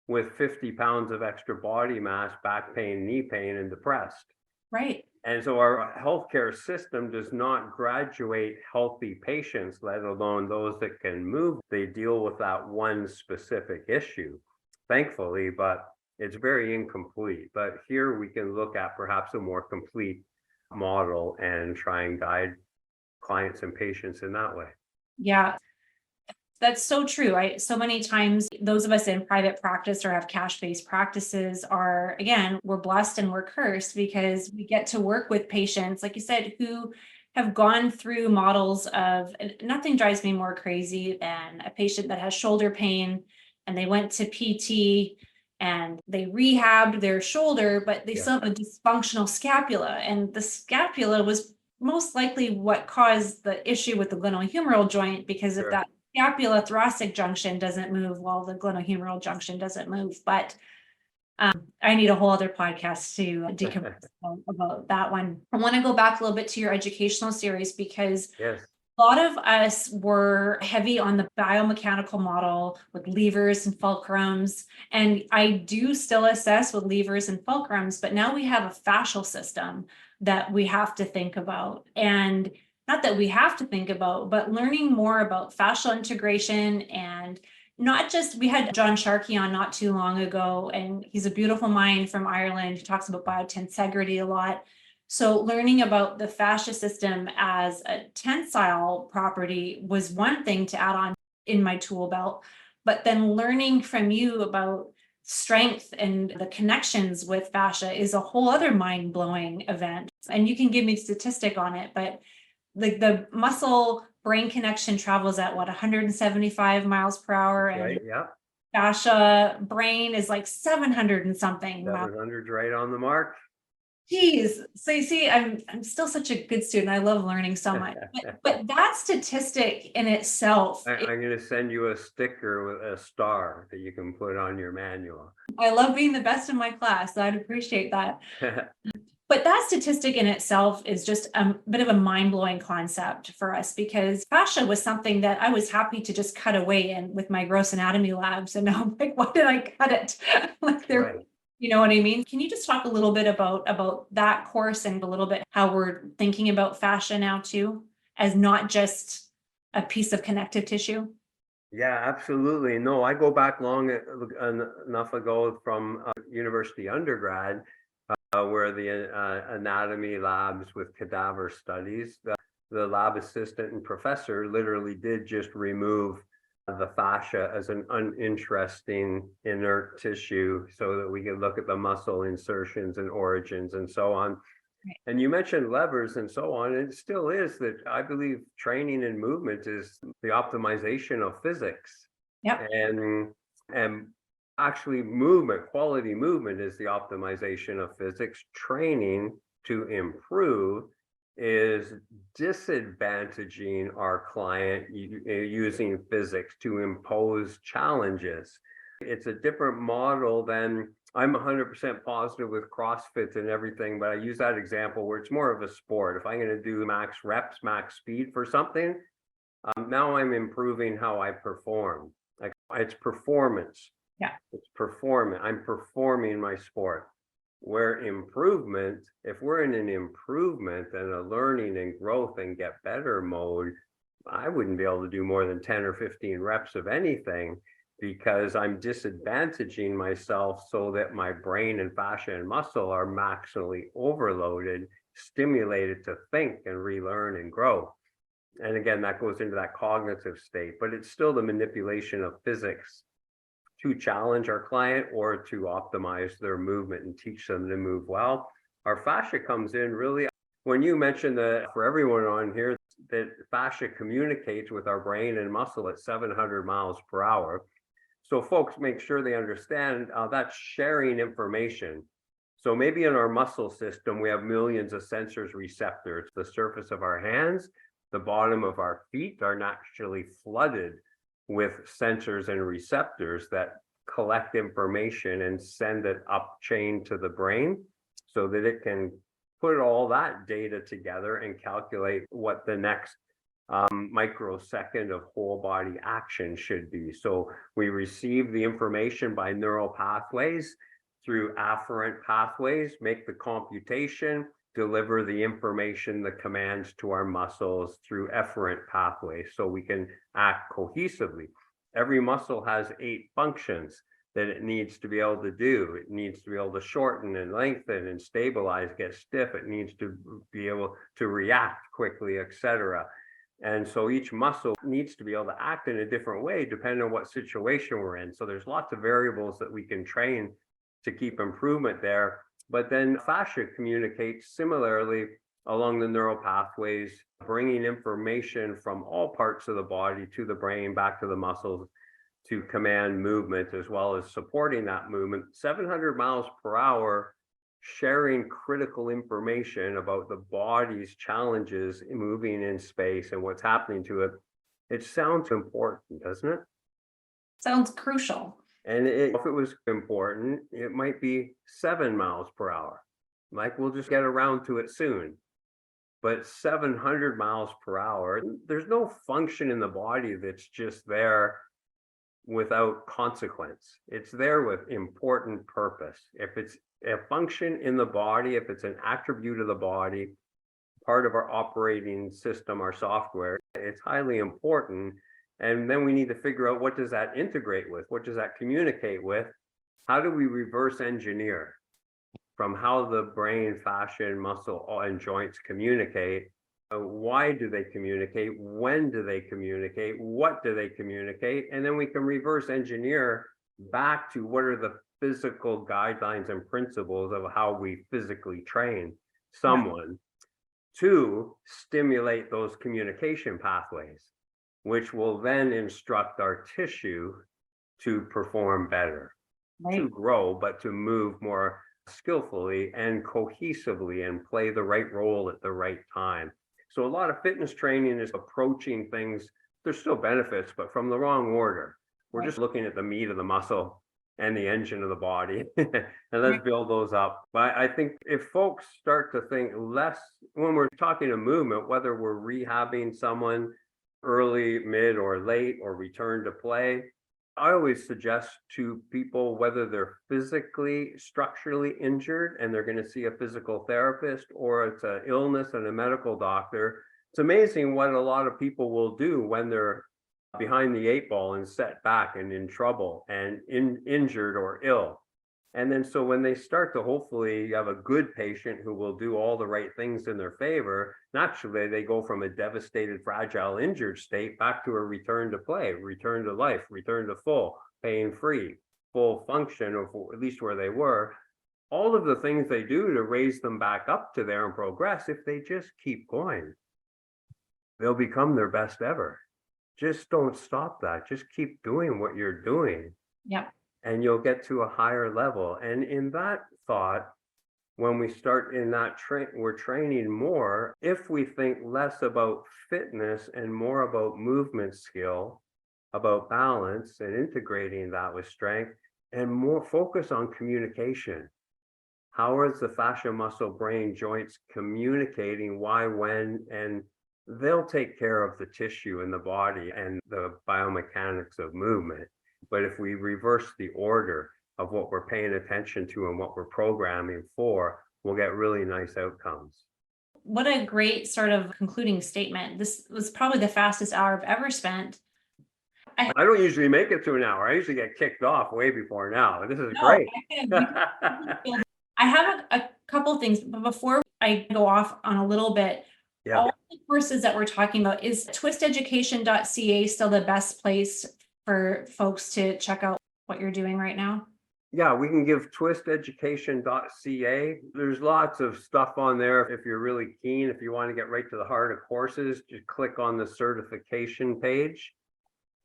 with 50 pounds of extra body mass, back pain, knee pain, and depressed. Right. And so our healthcare system does not graduate healthy patients, let alone those that can move. They deal with that one specific issue, thankfully, but it's very incomplete. But here we can look at perhaps a more complete model and try and guide clients and patients in that way. Yeah, that's so true. So many times those of us in private practice or have cash-based practices are, again, we're blessed and we're cursed because we get to work with patients, like you said, who have gone through models of, nothing drives me more crazy than a patient that has shoulder pain and they went to PT and they rehabbed their shoulder, but they still have a dysfunctional scapula. And the scapula was most likely what caused the issue with the glenohumeral joint, because if that scapula thoracic junction doesn't move, well, the glenohumeral junction doesn't move. But I need a whole other podcast to decompress about that one. I want to go back a little bit to your educational series, because A lot of us were heavy on the biomechanical model with levers and fulcrums, and I do still assess with levers and fulcrums, but now we have a fascial system that we have to think about. And not that we have to think about, but learning more about fascial integration, and not just, we had John Sharkey on not too long ago, and he's a beautiful mind from Ireland. He talks about biotensegrity a lot. So learning about the fascia system as a tensile property was one thing to add on in my tool belt, but then learning from you about strength and the connections with fascia is a whole other mind-blowing event. And you can give me a statistic on it, but like the muscle brain connection travels at what, 175 miles per hour, and Right, yeah, fascia brain is like 700 and something. 700's right on the mark. Geez, so you see, I'm still such a good student. I love learning so much. But that statistic in itself, I'm going to send you a sticker with a star that you can put on your manual. I love being the best in my class. So I'd appreciate that. But that statistic in itself is just a bit of a mind-blowing concept for us, because fascia was something that I was happy to just cut away in with my gross anatomy labs. And now I'm like, why did I cut it? Like they're Right. You know what I mean? Can you just talk a little bit about that course and a little bit how we're thinking about fascia now too, as not just a piece of connective tissue? Yeah, absolutely. No, I go back long enough ago from university undergrad, where the anatomy labs with cadaver studies, the lab assistant and professor literally did just remove the fascia as an uninteresting inert tissue so that we could look at the muscle insertions and origins and so on. Right. And you mentioned levers and so on. It still is that I believe training and movement is the optimization of physics. Yep. And actually movement, quality movement is the optimization of physics. Training to improve is disadvantaging our client using physics to impose challenges. It's a different model than, I'm 100% positive with CrossFit and everything, but I use that example where it's more of a sport. If I'm going to do max reps, max speed for something, now I'm improving how I perform. Like it's performance. Yeah. It's performance. I'm performing my sport. Where improvement, if we're in an improvement and a learning and growth and get better mode, I wouldn't be able to do more than 10 or 15 reps of anything, because I'm disadvantaging myself so that my brain and fascia and muscle are maximally overloaded, stimulated to think and relearn and grow. And again, that goes into that cognitive state, but it's still the manipulation of physics to challenge our client or to optimize their movement and teach them to move well. Our fascia comes in really, when you mentioned that for everyone on here, that fascia communicates with our brain and muscle at 700 miles per hour. So folks make sure they understand that's sharing information. So maybe in our muscle system, we have millions of sensors, receptors. The surface of our hands, the bottom of our feet are naturally flooded with sensors and receptors that collect information and send it up chain to the brain so that it can put all that data together and calculate what the next microsecond of whole body action should be. So we receive the information by neural pathways through afferent pathways, make the computation, deliver the information, the commands to our muscles through efferent pathways so we can act cohesively. Every muscle has 8 functions that it needs to be able to do. It needs to be able to shorten and lengthen and stabilize, get stiff. It needs to be able to react quickly, etc. And so each muscle needs to be able to act in a different way depending on what situation we're in. So there's lots of variables that we can train to keep improvement there. But then fascia communicates similarly along the neural pathways, bringing information from all parts of the body to the brain, back to the muscles to command movement, as well as supporting that movement. 700 miles per hour, sharing critical information about the body's challenges in moving in space and what's happening to it. It sounds important, doesn't it? Sounds crucial. And if it was important, it might be 7 miles per hour. Like we'll just get around to it soon. but 700 miles per hour, there's no function in the body that's just there without consequence. It's there with important purpose. If it's a function in the body, if it's an attribute of the body, part of our operating system, our software, it's highly important. And then we need to figure out, what does that integrate with? What does that communicate with? How do we reverse engineer from how the brain, fascia, and muscle and joints communicate? Why do they communicate? When do they communicate? What do they communicate? And then we can reverse engineer back to what are the physical guidelines and principles of how we physically train someone to stimulate those communication pathways, which will then instruct our tissue to perform better, to grow, but to move more skillfully and cohesively and play the right role at the right time. So a lot of fitness training is approaching things, there's still benefits, but from the wrong order. We're just looking at the meat of the muscle and the engine of the body, and let's build those up. But I think if folks start to think less, when we're talking a movement, whether we're rehabbing someone early, mid, or late, or return to play, I always suggest to people, whether they're physically, structurally injured and they're going to see a physical therapist, or it's an illness and a medical doctor. It's amazing what a lot of people will do when they're behind the eight ball and set back and in trouble and injured or ill. And then so when they start to hopefully have a good patient who will do all the right things in their favor, naturally they go from a devastated, fragile, injured state back to a return to play, return to life, return to full, pain-free, full function, or at least where they were. All of the things they do to raise them back up to there and progress, if they just keep going, they'll become their best ever. Just don't stop that. Just keep doing what you're doing. Yeah. And you'll get to a higher level. And in that thought, when we start in that we're training more, if we think less about fitness and more about movement skill, about balance and integrating that with strength, and more focus on communication. How is the fascia, muscle, brain, joints communicating, why, when, and they'll take care of the tissue in the body and the biomechanics of movement. But if we reverse the order of what we're paying attention to and what we're programming for, we'll get really nice outcomes. What a great sort of concluding statement. This was probably the fastest hour I've ever spent. I don't usually make it to an hour. I usually get kicked off way before now. This is great. I have a couple things, but before I go off on a little bit, all the courses that we're talking about, is twisteducation.ca still the best place for folks to check out what you're doing right now? Yeah, we can give twisteducation.ca. There's lots of stuff on there. If you're really keen, if you want to get right to the heart of courses, just click on the certification page.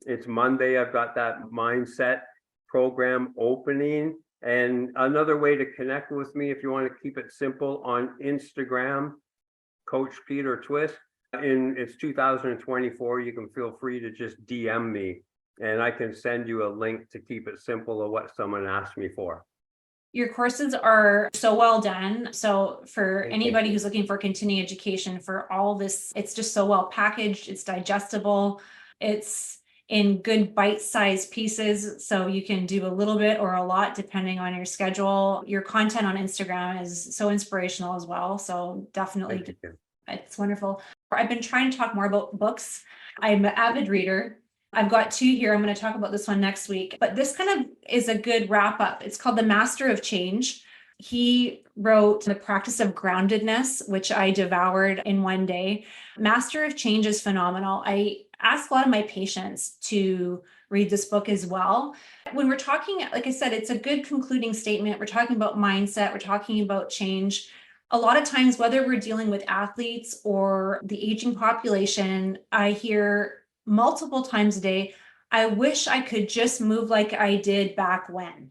It's Monday. I've got that mindset program opening. And another way to connect with me, if you want to keep it simple, on Instagram, Coach Peter Twist. It's 2024. You can feel free to just DM me. And I can send you a link to keep it simple of what someone asked me for. Your courses are so well done. So for anybody who's looking for continuing education for all this, it's just so well packaged. It's digestible. It's in good bite-sized pieces. So you can do a little bit or a lot depending on your schedule. Your content on Instagram is so inspirational as well. So definitely, it's wonderful. I've been trying to talk more about books. I'm an avid reader. I've got two here. I'm going to talk about this one next week, but this kind of is a good wrap up. It's called The Master of Change. He wrote The Practice of Groundedness, which I devoured in one day. Master of Change is phenomenal. I ask a lot of my patients to read this book as well. When we're talking, like I said, it's a good concluding statement. We're talking about mindset. We're talking about change. A lot of times, whether we're dealing with athletes or the aging population, I hear multiple times a day, I wish I could just move like I did back when,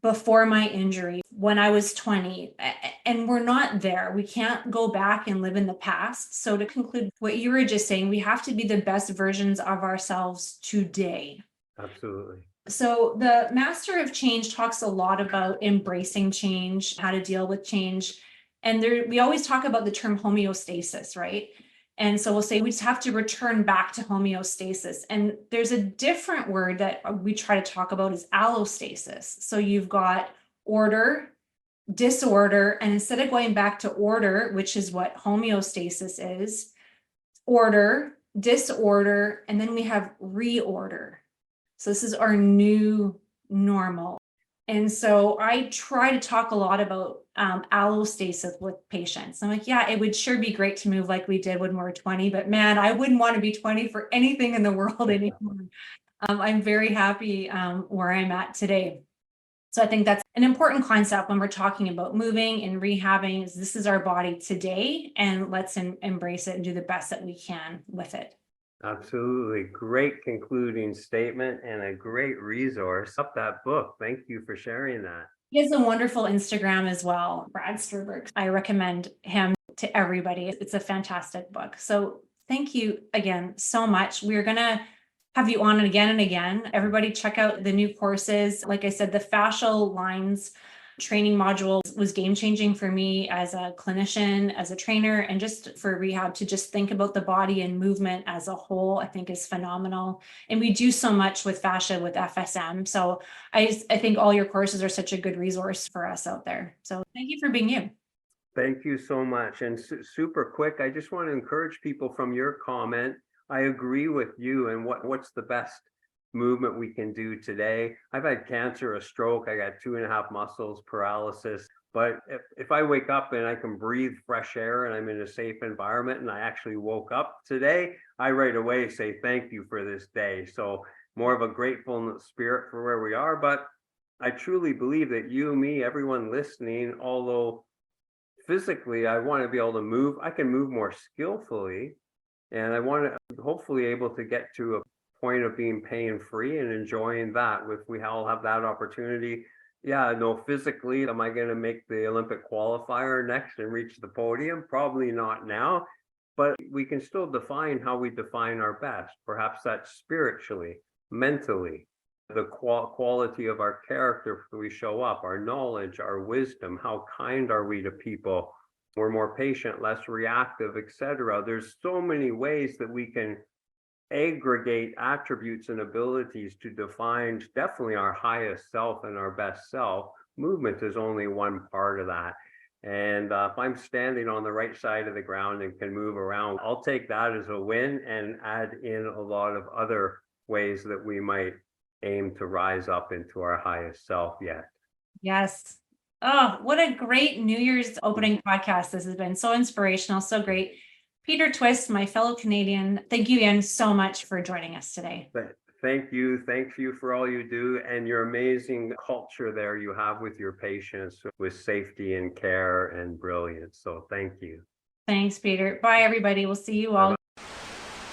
before my injury, when I was 20. And we're not there. We can't go back and live in the past. So to conclude what you were just saying, we have to be the best versions of ourselves today. Absolutely. So the Master of Change talks a lot about embracing change, how to deal with change. And we always talk about the term homeostasis, right? And so we'll say we just have to return back to homeostasis. And there's a different word that we try to talk about is allostasis. So you've got order, disorder, and instead of going back to order, which is what homeostasis is, order, disorder, and then we have reorder. So this is our new normal. And so I try to talk a lot about allostasis with patients. I'm like, yeah, it would sure be great to move like we did when we were 20, but man, I wouldn't want to be 20 for anything in the world anymore. I'm very happy where I'm at today. So I think that's an important concept when we're talking about moving and rehabbing is this is our body today, and let's embrace it and do the best that we can with it. Absolutely. Great concluding statement and a great resource. Up that book. Thank you for sharing that. He has a wonderful Instagram as well, Brad Sturberg. I recommend him to everybody. It's a fantastic book. So thank you again so much. We're going to have you on again and again. Everybody check out the new courses. Like I said, the fascial lines training module was game-changing for me as a clinician, as a trainer, and just for rehab to just think about the body and movement as a whole, I think is phenomenal. And we do so much with fascia with FSM. So I think all your courses are such a good resource for us out there. So thank you for being you. Thank you so much. And super quick, I just want to encourage people from your comment. I agree with you. And what's the best movement we can do today? I've had cancer, a stroke, I got 2.5 muscles, paralysis. But if I wake up and I can breathe fresh air and I'm in a safe environment and I actually woke up today, I right away say thank you for this day. So more of a grateful spirit for where we are. But I truly believe that you, me, everyone listening, although physically I want to be able to move, I can move more skillfully. And I want to hopefully able to get to a point of being pain-free and enjoying that. If we all have that opportunity, yeah, no, physically, am I going to make the Olympic qualifier next and reach the podium? Probably not now, but we can still define how we define our best. Perhaps that's spiritually, mentally, the quality of our character we show up, our knowledge, our wisdom, how kind are we to people? We're more patient, less reactive, etc. There's so many ways that we can aggregate attributes and abilities to define definitely our highest self and our best self. Movement is only one part of that. And if I'm standing on the right side of the ground and can move around, I'll take that as a win and add in a lot of other ways that we might aim to rise up into our highest self yet. Yes. Oh, what a great New Year's opening podcast. This has been so inspirational, so great. Peter Twist, my fellow Canadian, thank you again so much for joining us today. Thank you. Thank you for all you do and your amazing culture there you have with your patients with safety and care and brilliance. So thank you. Thanks, Peter. Bye, everybody. We'll see you all.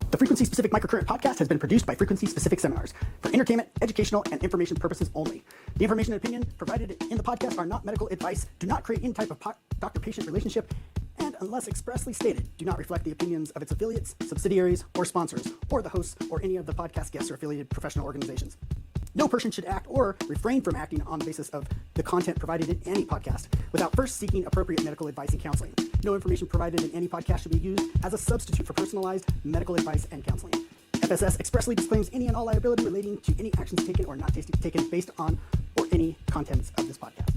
The Frequency Specific Microcurrent podcast has been produced by Frequency Specific Seminars for entertainment, educational, and information purposes only. The information and opinion provided in the podcast are not medical advice, do not create any type of doctor-patient relationship, and unless expressly stated, do not reflect the opinions of its affiliates, subsidiaries, or sponsors, or the hosts or any of the podcast guests or affiliated professional organizations. No person should act or refrain from acting on the basis of the content provided in any podcast without first seeking appropriate medical advice and counseling. No information provided in any podcast should be used as a substitute for personalized medical advice and counseling. FSS expressly disclaims any and all liability relating to any actions taken or not taken based on or any contents of this podcast.